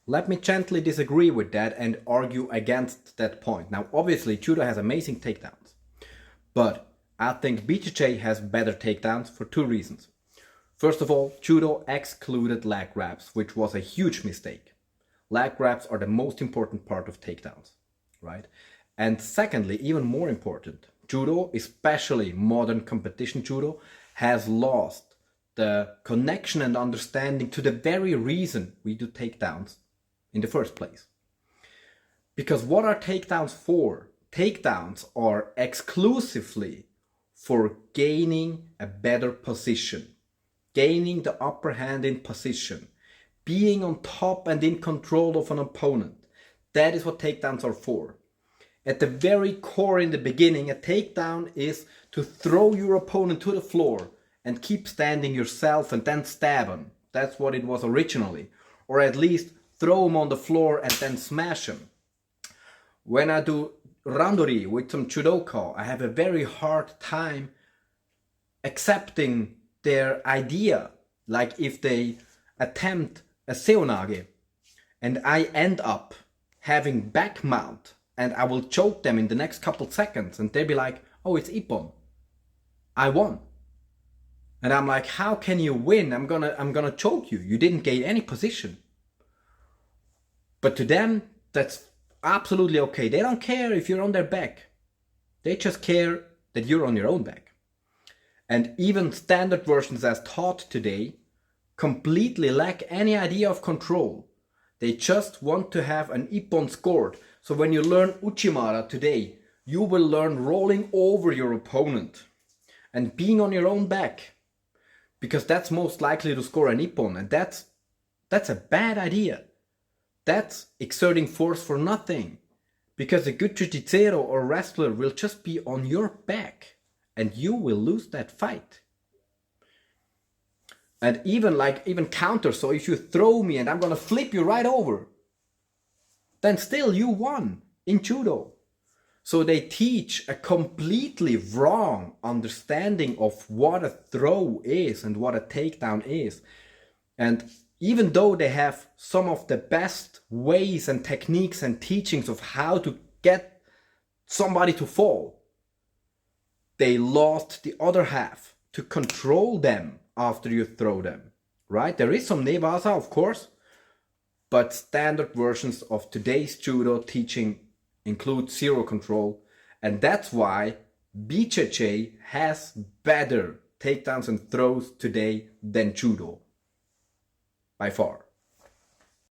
Let me gently disagree with that and argue against that point. Now, obviously, Judo has amazing takedowns, but I think BJJ has better takedowns for two reasons. First of all, Judo excluded leg grabs, which was a huge mistake. Leg grabs are the most important part of takedowns, right? And secondly, even more important, Judo, especially modern competition Judo, has lost the connection and understanding to the very reason we do takedowns in the first place. Because what are takedowns for? Takedowns are exclusively for gaining a better position, gaining the upper hand in position, being on top and in control of an opponent. That is what takedowns are for. At the very core in the beginning, a takedown is to throw your opponent to the floor and keep standing yourself and then stab him. That's what it was originally. Or at least throw him on the floor and then smash him. When I do randori with some judoka, I have a very hard time accepting their idea. Like if they attempt a seonage and I end up having back mount and I will choke them in the next couple seconds and they'll be like, oh, it's ippon. I won. And I'm like, how can you win? I'm gonna choke you. You didn't gain any position. But to them, that's absolutely okay. They don't care if you're on their back. They just care that you're on your own back. And even standard versions as taught today completely lack any idea of control. They just want to have an ippon scored. So when you learn Uchimara today, you will learn rolling over your opponent and being on your own back, because that's most likely to score an ippon, and that's a bad idea. That's exerting force for nothing, because a good jiu-jitsu or wrestler will just be on your back and you will lose that fight. And even counter, so if you throw me and I'm gonna flip you right over, then still you won in judo. So they teach a completely wrong understanding of what a throw is and what a takedown is. And even though they have some of the best ways and techniques and teachings of how to get somebody to fall, they lost the other half to control them after you throw them, right? There is some nebasa, of course, but standard versions of today's judo teaching include zero control, and that's why BJJ has better takedowns and throws today than judo, by far.